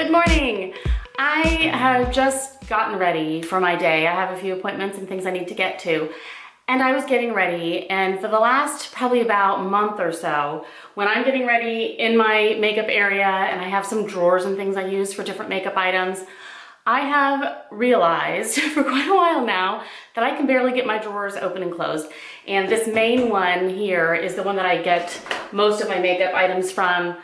Good morning. I have just gotten ready for my day. I have a few appointments and things I need to get to. And I was getting ready, and for the last probably about month or so, when I'm getting ready in my makeup area and I have some drawers and things I use for different makeup items, I have realized for quite a while now that I can barely get my drawers open and closed. And this main one here is the one that I get most of my makeup items from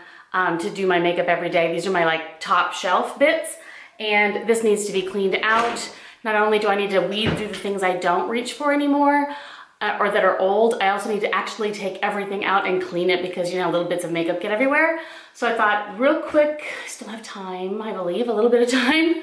to do my makeup every day. These are my like top shelf bits, and this needs to be cleaned out. Not only do I need to weed through the things I don't reach for anymore or that are old, I also need to actually take everything out and clean it because, you know, little bits of makeup get everywhere. So I thought real quick, I still have time, I believe, a little bit of time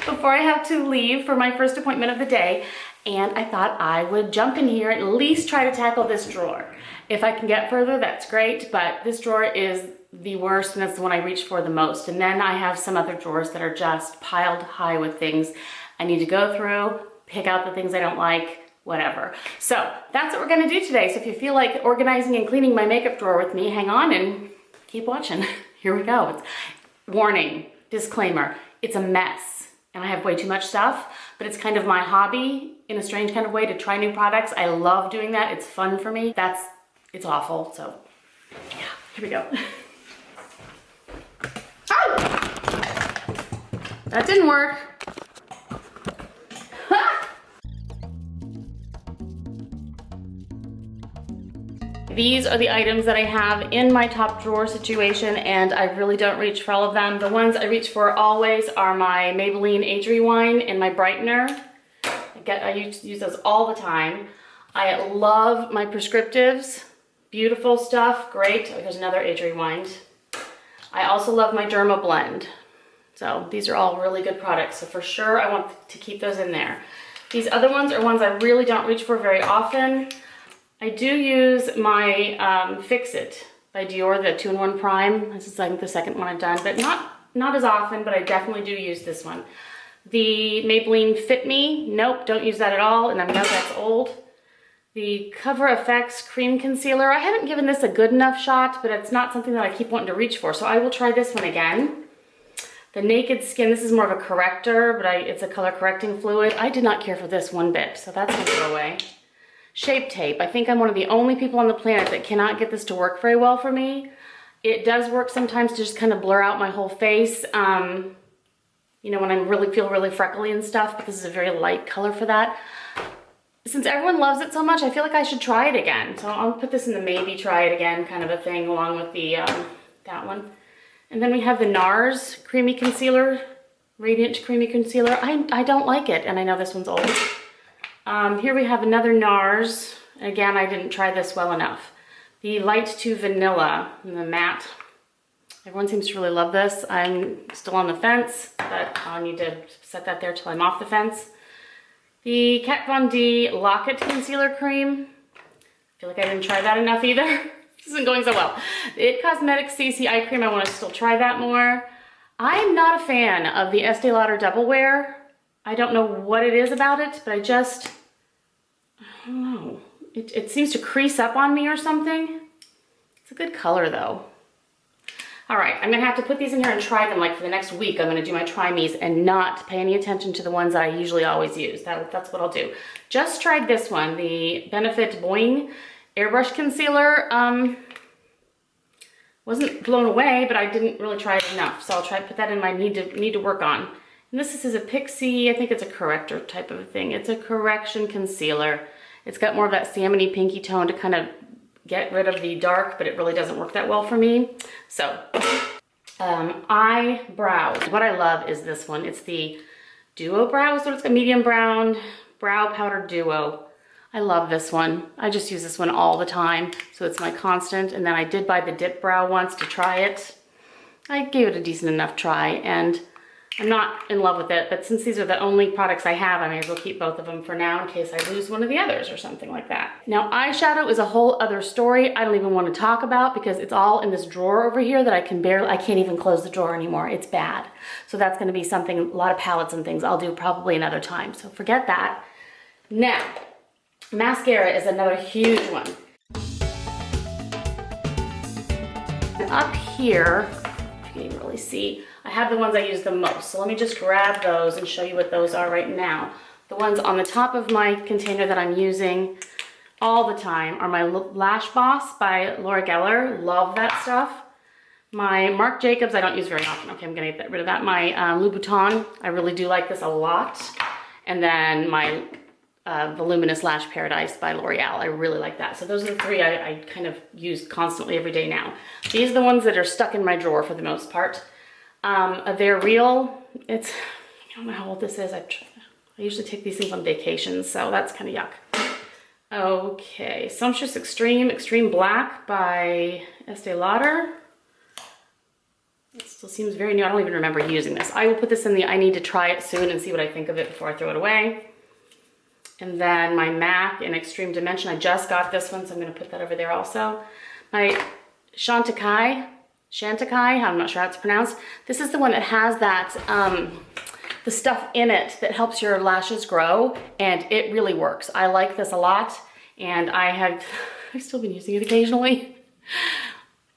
before I have to leave for my first appointment of the day. And I thought I would jump in here and at least try to tackle this drawer. If I can get further, that's great, but this drawer is the worst and that's the one I reach for the most. And then I have some other drawers that are just piled high with things I need to go through, pick out the things I don't like, whatever. So that's what we're gonna do today. So if you feel like organizing and cleaning my makeup drawer with me, hang on and keep watching. Here we go. It's, warning, disclaimer, it's a mess and I have way too much stuff, but it's kind of my hobby in a strange kind of way to try new products. I love doing that. It's fun for me. It's awful. So yeah, here we go. Oh! That didn't work. These are the items that I have in my top drawer situation, and I really don't reach for all of them. The ones I reach for always are my Maybelline Age Rewind and my brightener. I use those all the time. I love my prescriptives. Beautiful stuff, great. Oh, here's another Age Rewind. I also love my Derma Blend. So these are all really good products. So for sure, I want to keep those in there. These other ones are ones I really don't reach for very often. I do use my Fix It by Dior, the 2-in-1 Prime. This is like the second one I've done, but not as often, but I definitely do use this one. The Maybelline Fit Me, nope, don't use that at all, and I know that's old. The Cover FX Cream Concealer, I haven't given this a good enough shot, but it's not something that I keep wanting to reach for, so I will try this one again. The Naked Skin, this is more of a corrector, but it's a color correcting fluid. I did not care for this one bit, so that's gonna go away. Shape Tape, I think I'm one of the only people on the planet that cannot get this to work very well for me. It does work sometimes to just kind of blur out my whole face. You know, when I feel really freckly and stuff, but this is a very light color for that. Since everyone loves it so much, I feel like I should try it again. So I'll put this in the maybe try it again kind of a thing along with the that one. And then we have the NARS Creamy Concealer, Radiant Creamy Concealer. I don't like it, and I know this one's old. Here we have another NARS. Again, I didn't try this well enough. The Light to Vanilla, in the matte. Everyone seems to really love this. I'm still on the fence, but I'll need to set that there till I'm off the fence. The Kat Von D Lock-It Concealer Cream. I feel like I didn't try that enough either. This isn't going so well. The IT Cosmetics CC Eye Cream, I want to still try that more. I'm not a fan of the Estee Lauder Double Wear. I don't know what it is about it, but I don't know. It seems to crease up on me or something. It's a good color though. All right, I'm gonna have to put these in here and try them like for the next week. I'm gonna do my try me's and not pay any attention to the ones that I usually always use. That's what I'll do. Just tried this one, the Benefit Boing Airbrush Concealer. Wasn't blown away, but I didn't really try it enough. So I'll try to put that in my need to work on. And this is a Pixie, I think it's a corrector type of a thing. It's a correction concealer. It's got more of that salmon-y pinky tone to kind of get rid of the dark, but it really doesn't work that well for me. So, eyebrows. What I love is this one. It's the Duo Brow, so it's a medium brown brow powder duo. I love this one. I just use this one all the time, so it's my constant. And then I did buy the Dip Brow once to try it. I gave it a decent enough try, and I'm not in love with it, but since these are the only products I have, I may as well keep both of them for now in case I lose one of the others or something like that. Now, eyeshadow is a whole other story I don't even want to talk about because it's all in this drawer over here that I can't even close the drawer anymore. It's bad. So that's going to be something, a lot of palettes and things I'll do probably another time. So forget that. Now, mascara is another huge one. And up here, if you can really see. I have the ones I use the most. So let me just grab those and show you what those are right now. The ones on the top of my container that I'm using all the time are my Lash Boss by Laura Geller. Love that stuff. My Marc Jacobs I don't use very often. Okay, I'm gonna get rid of that. My Louboutin, I really do like this a lot. And then my Voluminous Lash Paradise by L'Oreal. I really like that. So those are the three I kind of use constantly every day now. These are the ones that are stuck in my drawer for the most part. They're real. I don't know how old this is. I usually take these things on vacations, so that's kind of yuck. Okay, Sumptuous Extreme Black by Estee Lauder. It still seems very new. I don't even remember using this. I will put this in the I need to try it soon and see what I think of it before I throw it away. And then my MAC in Extreme Dimension. I just got this one, so I'm going to put that over there also. My Chantecaille, I'm not sure how it's pronounced. This is the one that has that, the stuff in it that helps your lashes grow, and it really works. I like this a lot, and I've still been using it occasionally.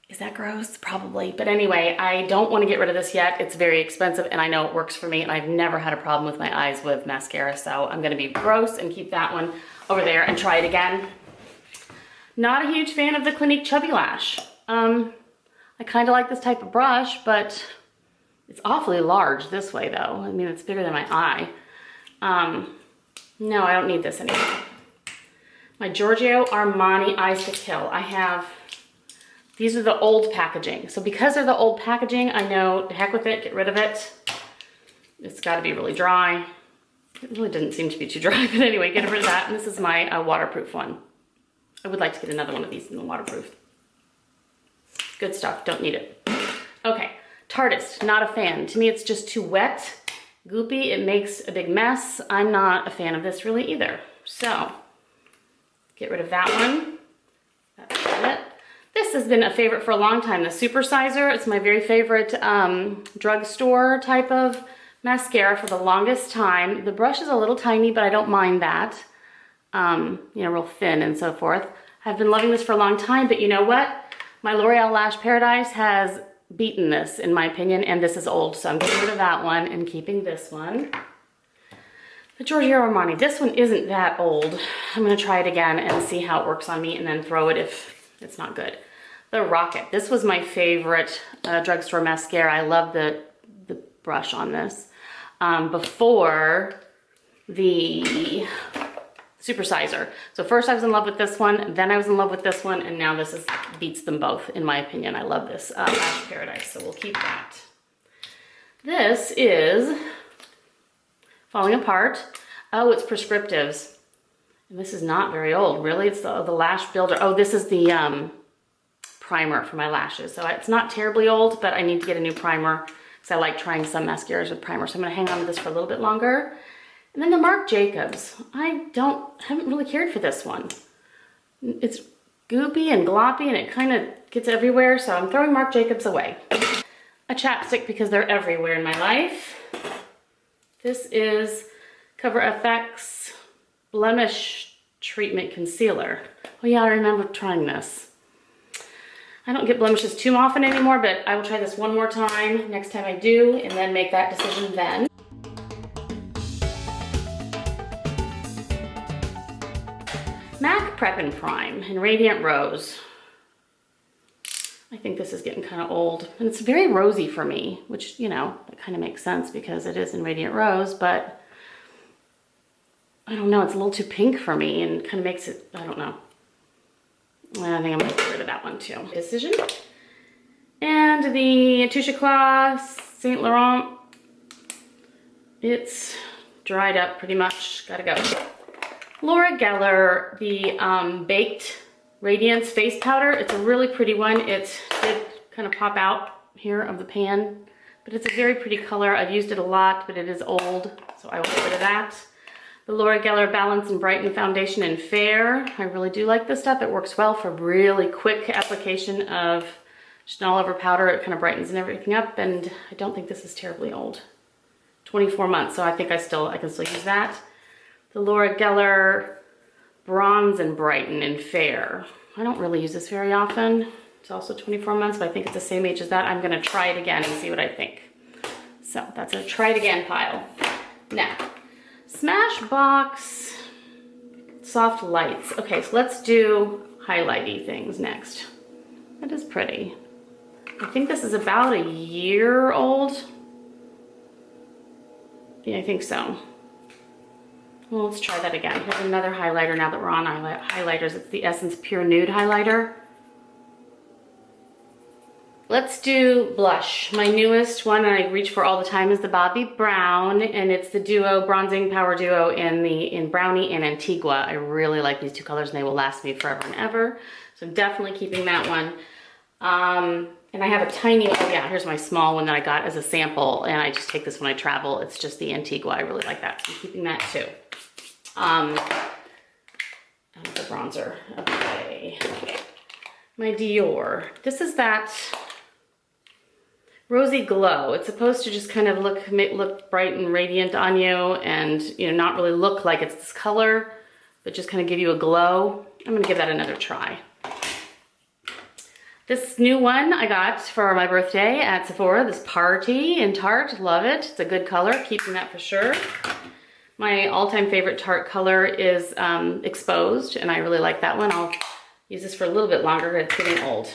Is that gross? Probably. But anyway, I don't want to get rid of this yet. It's very expensive, and I know it works for me, and I've never had a problem with my eyes with mascara, so I'm going to be gross and keep that one over there and try it again. Not a huge fan of the Clinique Chubby Lash. I kind of like this type of brush, but it's awfully large this way, though. I mean, it's bigger than my eye. No, I don't need this anymore. My Giorgio Armani Eyes to Kill. These are the old packaging. So because they're the old packaging, I know, the heck with it, get rid of it. It's got to be really dry. It really didn't seem to be too dry, but anyway, get rid of that. And this is my waterproof one. I would like to get another one of these in the waterproof. Good stuff, don't need it. Okay, Tarteist, not a fan. To me, it's just too wet, goopy. It makes a big mess. I'm not a fan of this really either. So, get rid of that one. That's it. This has been a favorite for a long time, the Supersizer. It's my very favorite drugstore type of mascara for the longest time. The brush is a little tiny, but I don't mind that. You know, real thin and so forth. I've been loving this for a long time, but you know what? My L'Oreal Lash Paradise has beaten this, in my opinion, and this is old, so I'm getting rid of that one and keeping this one. The Giorgio Armani, this one isn't that old. I'm gonna try it again and see how it works on me and then throw it if it's not good. The Rocket, this was my favorite drugstore mascara. I love the brush on this. Before the Supersizer. So first I was in love with this one, then I was in love with this one, and now this beats them both, in my opinion. I love this Lash Paradise, so we'll keep that. This is falling apart. Oh, it's Prescriptives. And this is not very old, really. It's the Lash Builder. Oh, this is the primer for my lashes. So it's not terribly old, but I need to get a new primer because I like trying some mascaras with primer. So I'm gonna hang on to this for a little bit longer. And then the Marc Jacobs. I haven't really cared for this one. It's goopy and gloppy and it kind of gets everywhere, so I'm throwing Marc Jacobs away. A chapstick because they're everywhere in my life. This is Cover FX Blemish Treatment Concealer. Oh yeah, I remember trying this. I don't get blemishes too often anymore, but I will try this one more time next time I do and then make that decision then. MAC Prep and Prime in Radiant Rose. I think this is getting kind of old, and it's very rosy for me, which, you know, that kind of makes sense because it is in Radiant Rose, but I don't know, it's a little too pink for me and kind of makes it, I don't know. I think I'm gonna get rid of that one too. Decision. And the Touche Eclat Saint Laurent. It's dried up pretty much, gotta go. Laura Geller, the Baked Radiance Face Powder. It's a really pretty one. It did kind of pop out here of the pan, but it's a very pretty color. I've used it a lot, but it is old, so I will get rid of that. The Laura Geller Balance and Brighten Foundation in Fair. I really do like this stuff. It works well for really quick application of just an all over powder. It kind of brightens and everything up, and I don't think this is terribly old. 24 months, so I think I can still use that. The Laura Geller Bronze and Brighten in Fair. I don't really use this very often. It's also 24 months, but I think it's the same age as that. I'm gonna try it again and see what I think. So that's a try it again pile. Now, Smashbox Soft Lights. Okay, so let's do highlighty things next. That is pretty. I think this is about a year old. Yeah, I think so. Well, let's try that again. Here's another highlighter now that we're on highlighters. It's the Essence Pure Nude highlighter. Let's do blush. My newest one I reach for all the time is the Bobbi Brown, and it's the duo, bronzing power duo in Brownie and Antigua. I really like these two colors and they will last me forever and ever. So I'm definitely keeping that one. And I have a tiny, oh yeah, here's my small one that I got as a sample, and I just take this when I travel. It's just the Antigua. I really like that, so I'm keeping that too. The bronzer. Okay. My Dior. This is that Rosy Glow. It's supposed to just kind of look bright and radiant on you, and not really look like it's this color, but just kind of give you a glow. I'm gonna give that another try. This new one I got for my birthday at Sephora, this Party in Tarte, love it. It's a good color, keeping that for sure. My all-time favorite Tarte color is Exposed, and I really like that one. I'll use this for a little bit longer, it's getting old.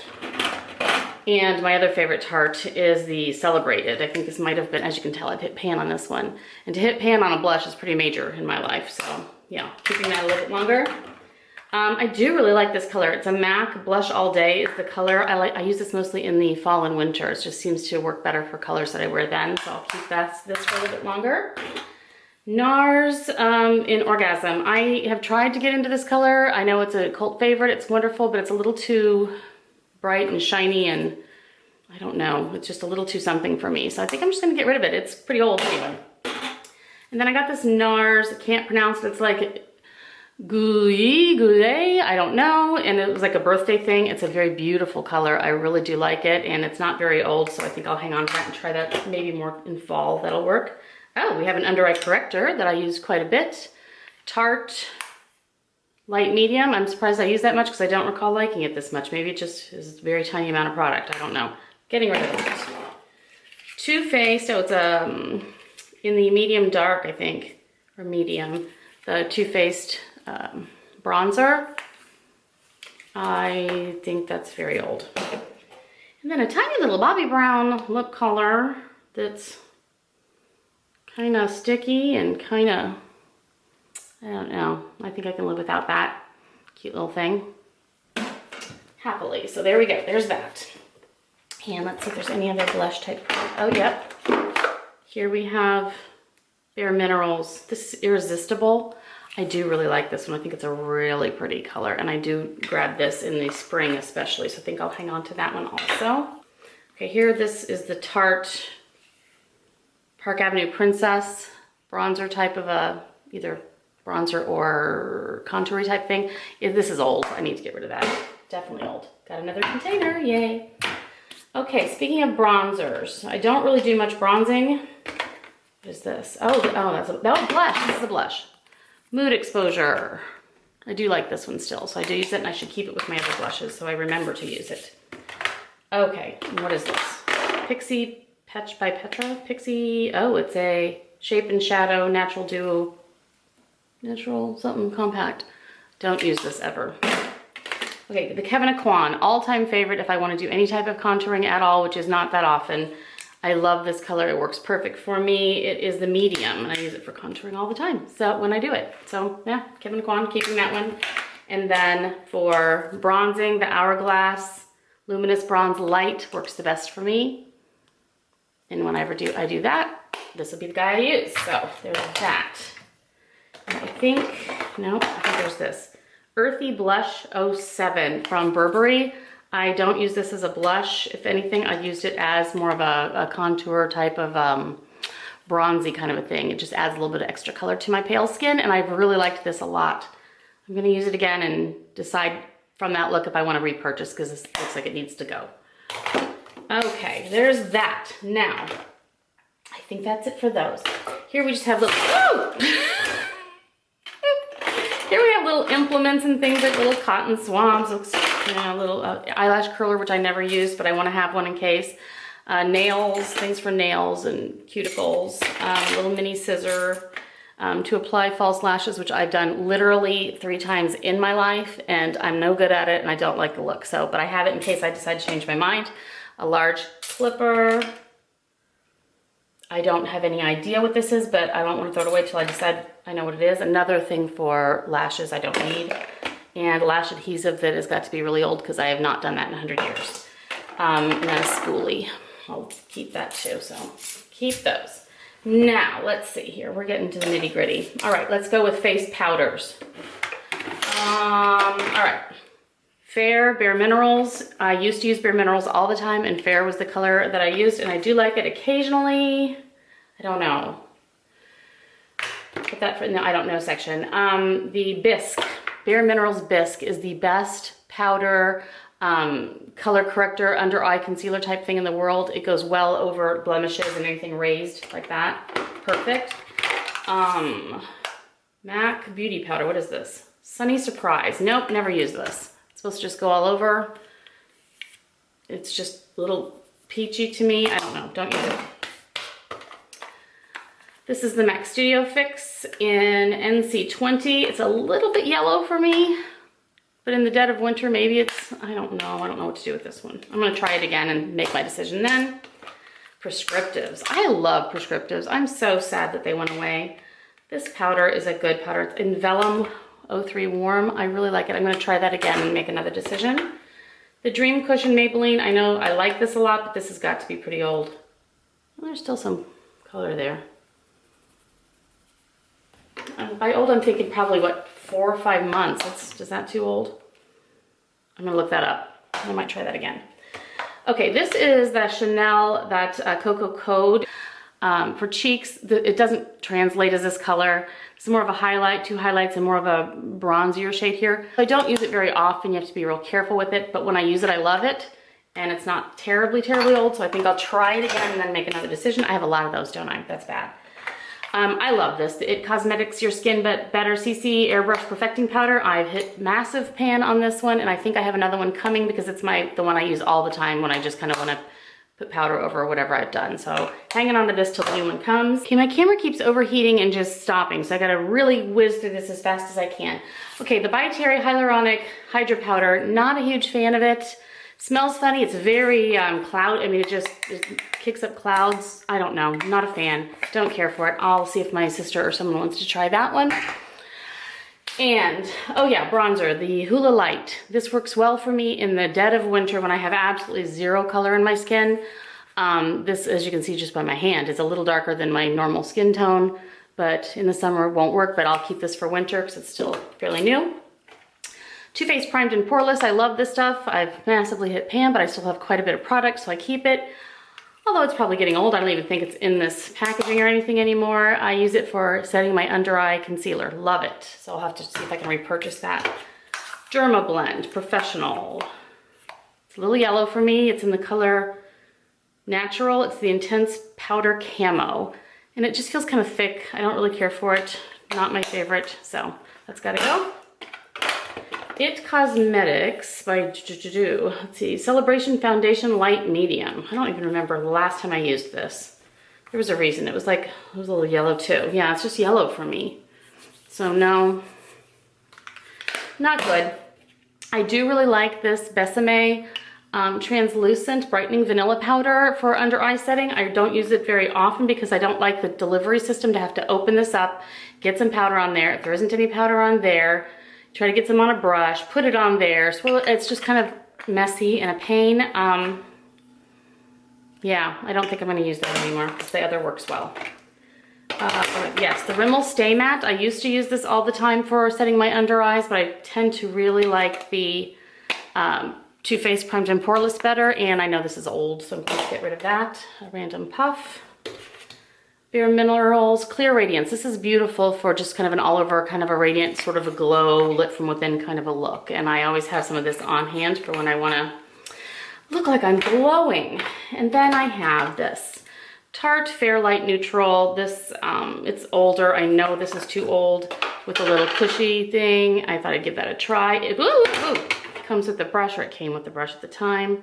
And my other favorite Tarte is the Celebrated. I think this might have been, as you can tell, I've hit pan on this one. And to hit pan on a blush is pretty major in my life, so yeah, keeping that a little bit longer. I do really like this color. It's a MAC Blush All Day is the color. I use this mostly in the fall and winter. It just seems to work better for colors that I wear then, so I'll keep this for a little bit longer. NARS in Orgasm. I have tried to get into this color. I know it's a cult favorite. It's wonderful, but it's a little too bright and shiny, and I don't know. It's just a little too something for me. So I think I'm just gonna get rid of it. It's pretty old anyway. And then I got this NARS. I can't pronounce it. It's like Goulet, I don't know, and it was like a birthday thing. It's a very beautiful color. I really do like it, and it's not very old, so I think I'll hang on to that and try that maybe more in fall. That'll work. Oh, we have an under eye corrector that I use quite a bit. Tarte Light Medium. I'm surprised I use that much because I don't recall liking it this much. Maybe it just is a very tiny amount of product. I don't know. Getting rid of it. Too Faced. Oh, it's in the medium dark, I think, or medium. The Too Faced bronzer. I think that's very old. And then a tiny little Bobbi Brown lip color that's kind of sticky and kind of, I don't know. I think I can live without that cute little thing. Happily. So there we go. There's that. And let's see if there's any other blush type product. Oh, yep. Here we have Bare Minerals. This is Irresistible. I do really like this one. I think it's a really pretty color, and I do grab this in the spring especially, so I think I'll hang on to that one also. Okay, here this is the Tarte Park Avenue Princess bronzer type of a, either bronzer or contoury type thing. This is old. I need to get rid of that. Definitely old. Got another container. Yay. Okay, speaking of bronzers, I don't really do much bronzing. What is this? Oh, that's a blush. This is a blush. Mood Exposure. I do like this one still, so I do use it, and I should keep it with my other blushes so I remember to use it. Okay, what is this? Pixie Petch by Petra? Pixie, oh, it's a Shape and Shadow Natural Duo, Natural something compact. Don't use this ever. Okay, the Kevyn Aucoin, all-time favorite if I want to do any type of contouring at all, which is not that often. I love this color. It works perfect for me. It is the medium, and I use it for contouring all the time. So when I do it. So yeah, Kevyn Aucoin, keeping that one. And then for bronzing, the Hourglass Luminous Bronze Light works the best for me. And whenever I do that, this will be the guy I use. So there's that. And I think there's this. Earthy Blush 07 from Burberry. I don't use this as a blush. If anything, I used it as more of a contour type of bronzy kind of a thing. It just adds a little bit of extra color to my pale skin, and I've really liked this a lot. I'm gonna use it again and decide from that look if I wanna repurchase, because this looks like it needs to go. Okay, there's that. Now, I think that's it for those. Here we just have little, here we have little implements and things like little cotton swabs. Looks You know, a little eyelash curler, which I never use, but I want to have one in case. Nails, things for nails and cuticles. Little mini scissor to apply false lashes, which I've done literally 3 times in my life, and I'm no good at it, and I don't like the look. So, but I have it in case I decide to change my mind. A large clipper. I don't have any idea what this is, but I don't want to throw it away till I decide I know what it is. Another thing for lashes I don't need. And lash adhesive that has got to be really old because I have not done that in 100 years. And then a spoolie. I'll keep that too, so keep those. Now, let's see here. We're getting to the nitty gritty. All right, let's go with face powders. All right. Fair, Bare Minerals. I used to use Bare Minerals all the time, and Fair was the color that I used, and I do like it occasionally. I don't know. Put that in the I don't know section. The Bisque, Bare Minerals Bisque is the best powder color corrector under eye concealer type thing in the world. It goes well over blemishes and anything raised like that. Perfect. MAC Beauty Powder. What is this? Sunny Surprise. Nope, never used this. It's supposed to just go all over. It's just a little peachy to me. I don't know. Don't use it. This is the MAC Studio Fix in NC20. It's a little bit yellow for me, but in the dead of winter, maybe it's, I don't know what to do with this one. I'm gonna try it again and make my decision then. Prescriptives. I love prescriptives. I'm so sad that they went away. This powder is a good powder. It's in Vellum 03 Warm. I really like it. I'm gonna try that again and make another decision. The Dream Cushion Maybelline. I know I like this a lot, but this has got to be pretty old. Well, there's still some color there. By old, I'm thinking probably, what, 4 or 5 months. Is that too old? I'm gonna look that up. I might try that again. Okay, this is the Chanel, that Cocoa Code for cheeks. It doesn't translate as this color. It's more of a highlight, 2 highlights, and more of a bronzier shade here. I don't use it very often. You have to be real careful with it, but when I use it, I love it. And it's not terribly, terribly old, so I think I'll try it again and then make another decision. I have a lot of those, don't I? That's bad. I love this. It Cosmetics Your Skin But Better CC Airbrush Perfecting Powder. I've hit massive pan on this one, and I think I have another one coming because it's the one I use all the time when I just kind of want to put powder over whatever I've done. So hanging on to this till the new one comes. Okay, my camera keeps overheating and just stopping, so I gotta really whiz through this as fast as I can. Okay, the By Terry Hyaluronic Hydra Powder. Not a huge fan of it. Smells funny. It's very cloud. I mean, it kicks up clouds. I don't know. Not a fan. Don't care for it. I'll see if my sister or someone wants to try that one. And, oh yeah, bronzer, the Hoola Light. This works well for me in the dead of winter when I have absolutely zero color in my skin. This, as you can see just by my hand, is a little darker than my normal skin tone, but in the summer it won't work, but I'll keep this for winter because it's still fairly new. Too Faced Primed and Poreless. I love this stuff. I've massively hit pan, but I still have quite a bit of product, so I keep it. Although it's probably getting old. I don't even think it's in this packaging or anything anymore. I use it for setting my under eye concealer. Love it. So I'll have to see if I can repurchase that. Derma Blend Professional. It's a little yellow for me. It's in the color Natural. It's the Intense Powder Camo. And it just feels kind of thick. I don't really care for it. Not my favorite. So that's gotta go. It Cosmetics by, let's see, Celebration Foundation Light Medium. I don't even remember the last time I used this. There was a reason. It was a little yellow too. Yeah, it's just yellow for me. So no, not good. I do really like this Besame Translucent Brightening Vanilla Powder for under eye setting. I don't use it very often because I don't like the delivery system to have to open this up, get some powder on there. If there isn't any powder on there, try to get some on a brush, put it on there. So it's just kind of messy and a pain. Yeah, I don't think I'm gonna use that anymore because the other works well. Yes, the Rimmel Stay Matte. I used to use this all the time for setting my under eyes, but I tend to really like the Too Faced Primed and Poreless better, and I know this is old, so I'm going to get rid of that. A random puff. Bare Minerals Clear Radiance. This is beautiful for just kind of an all-over, kind of a radiant, sort of a glow, lit from within kind of a look. And I always have some of this on hand for when I want to look like I'm glowing. And then I have this Tarte Fair Light Neutral. This, it's older. I know this is too old with a little cushy thing. I thought I'd give that a try. comes with the brush, or it came with the brush at the time.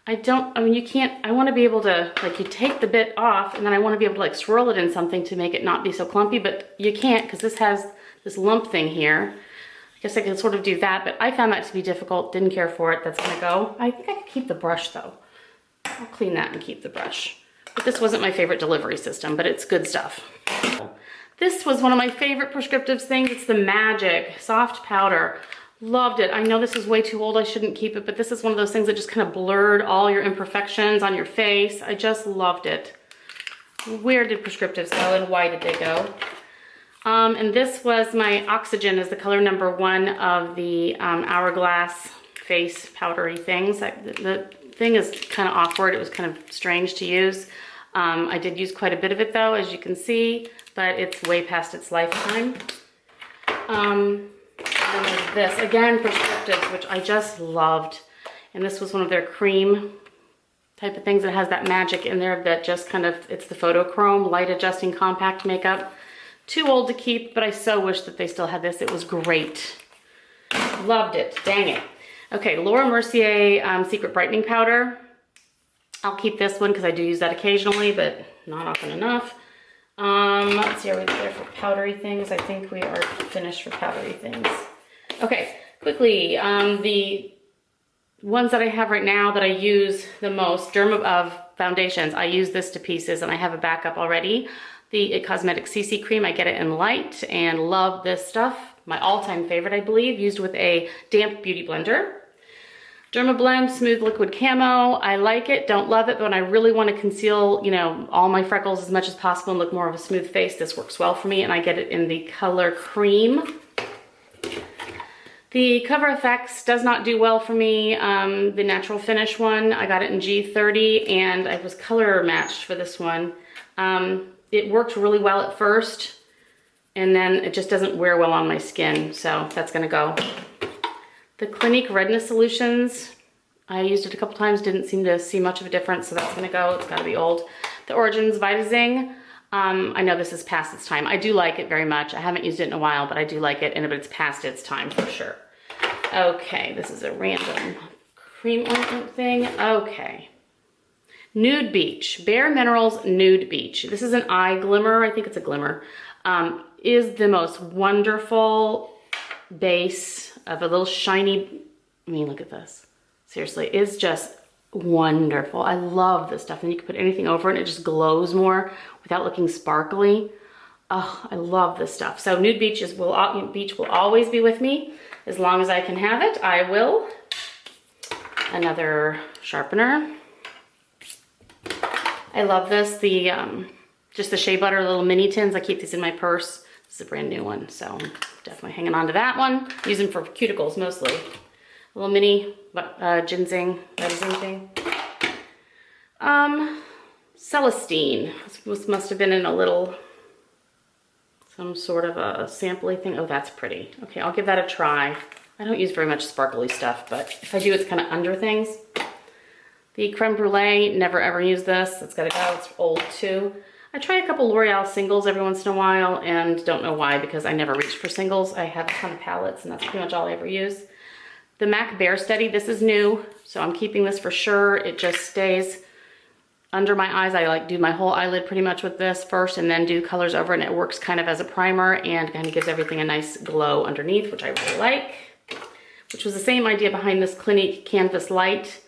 I mean, you can't, I want to be able to, like, you take the bit off, and then I want to be able to, like, swirl it in something to make it not be so clumpy, but you can't, because this has this lump thing here. I guess I can sort of do that, but I found that to be difficult. Didn't care for it. That's gonna go. I think I could keep the brush though. I'll clean that and keep the brush. But this wasn't my favorite delivery system, but it's good stuff. This was one of my favorite prescriptive things. It's the Magic Soft Powder. Loved it. I know this is way too old. I shouldn't keep it, but this is one of those things that just kind of blurred all your imperfections on your face. I just loved it. Where did prescriptives go and why did they go? And this was my Oxygen, is the color number 1 of the Hourglass face powdery things. The thing is kind of awkward. It was kind of strange to use. I did use quite a bit of it though, as you can see, but it's way past its lifetime. And then there's this, again, prescriptives, which I just loved. And this was one of their cream type of things that has that magic in there that just kind of, it's the Photochrome Light Adjusting Compact Makeup. Too old to keep, but I so wish that they still had this. It was great. Loved it. Dang it. Okay, Laura Mercier Secret Brightening Powder. I'll keep this one because I do use that occasionally, but not often enough. Let's see, are we there for powdery things? I think we are finished for powdery things. Okay, quickly, the ones that I have right now that I use the most, Derma foundations, I use this to pieces and I have a backup already. The It Cosmetics CC Cream, I get it in light and love this stuff. My all-time favorite, I believe, used with a damp beauty blender. Derma Blend Smooth Liquid Camo, I like it, don't love it, but when I really want to conceal, you know, all my freckles as much as possible and look more of a smooth face, this works well for me, and I get it in the color Cream. The Cover FX does not do well for me. The Natural Finish one, I got it in G30, and I was color matched for this one. It worked really well at first, and then it just doesn't wear well on my skin, so that's gonna go. The Clinique Redness Solutions, I used it a couple times, didn't seem to see much of a difference, so that's gonna go, it's gotta be old. The Origins Vitazing, I know this is past its time. I do like it very much. I haven't used it in a while, but I do like it, and it's past its time for sure. Okay, this is a random cream ointment thing. Okay. Nude Beach, Bare Minerals Nude Beach. This is an eye glimmer, I think it's a glimmer. Is the most wonderful base of a little shiny, I mean, look at this. Seriously, it's just wonderful. I love this stuff, and you can put anything over it and it just glows more without looking sparkly. Oh, I love this stuff. So Nude Beach will always be with me. As long as I can have it, I will. Another sharpener. I love this, just the Shea Butter little mini tins. I keep these in my purse. This is a brand new one, so I'm definitely hanging on to that one. Use them for cuticles mostly. A little mini ginseng, medicine thing. Celestine. This must have been in a little, some sort of a sample-y thing. Oh, that's pretty. Okay, I'll give that a try. I don't use very much sparkly stuff, but if I do, it's kind of under things. The Creme Brulee, never ever use this. It's gotta go, it's old too. I try a couple L'Oreal singles every once in a while and don't know why, because I never reach for singles. I have a ton of palettes and that's pretty much all I ever use. The MAC Bare Steady, this is new, so I'm keeping this for sure. It just stays under my eyes. I like do my whole eyelid pretty much with this first and then do colors over, and it works kind of as a primer and kind of gives everything a nice glow underneath, which I really like. Which was the same idea behind this Clinique Canvas Light,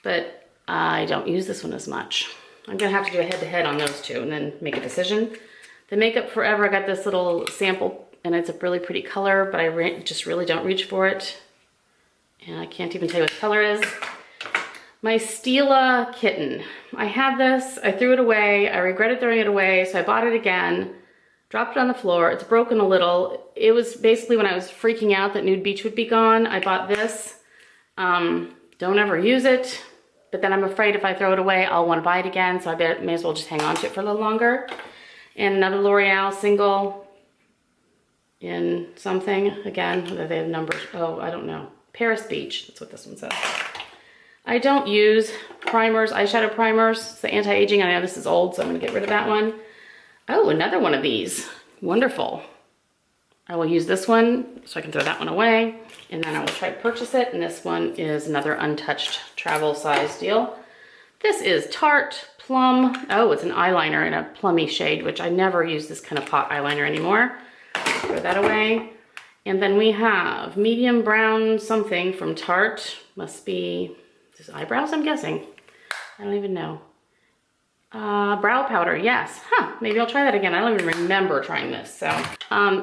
but I don't use this one as much. I'm gonna have to do a head-to-head on those two and then make a decision. The Makeup Forever, I got this little sample and it's a really pretty color, but I just really don't reach for it. And I can't even tell you what the color is. My Stila Kitten. I had this, I threw it away, I regretted throwing it away, so I bought it again, dropped it on the floor, it's broken a little. It was basically when I was freaking out that Nude Beach would be gone, I bought this. Don't ever use it. But then I'm afraid if I throw it away, I'll want to buy it again, so I may as well just hang on to it for a little longer. And another L'Oreal single in something, again, they have numbers, oh, I don't know. Paris Beach, that's what this one says. I don't use primers, eyeshadow primers. It's the anti-aging, I know this is old, so I'm gonna get rid of that one. Oh, another one of these, wonderful. I will use this one so I can throw that one away, and then I will try to purchase it. And this one is another untouched travel size deal. This is Tarte Plum. Oh, it's an eyeliner in a plummy shade, which I never use this kind of pot eyeliner anymore. Throw that away. And then we have medium brown something from Tarte. Must be, this eyebrows, I'm guessing. I don't even know. Brow powder, yes. Huh, maybe I'll try that again. I don't even remember trying this. So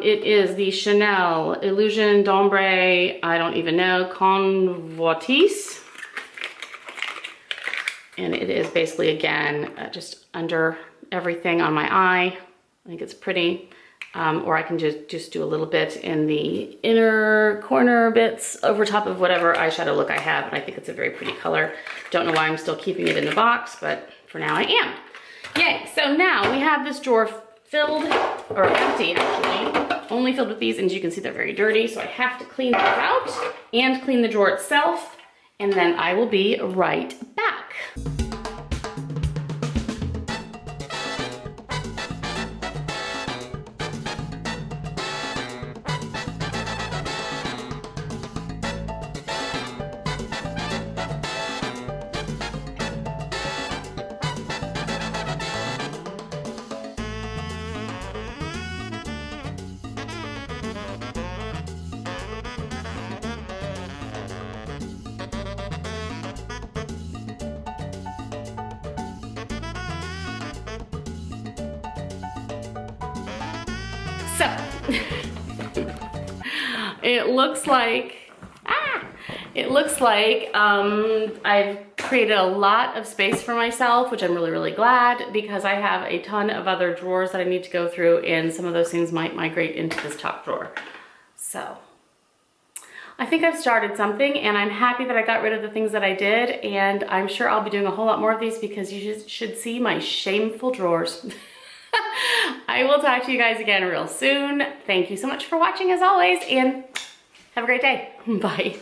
it is the Chanel Illusion d'Ombre, I don't even know, Convoitisse. And it is basically, again, just under everything on my eye. I think it's pretty. Or I can just do a little bit in the inner corner bits over top of whatever eyeshadow look I have. And I think it's a very pretty color. Don't know why I'm still keeping it in the box, but for now I am. Yay, so now we have this drawer filled, or empty actually, only filled with these, and as you can see they're very dirty, so I have to clean these out and clean the drawer itself, and then I will be right back. So, it looks like, I've created a lot of space for myself, which I'm really, really glad, because I have a ton of other drawers that I need to go through, and some of those things might migrate into this top drawer. So, I think I've started something, and I'm happy that I got rid of the things that I did, and I'm sure I'll be doing a whole lot more of these because you should see my shameful drawers. I will talk to you guys again real soon. Thank you so much for watching as always, and have a great day. Bye.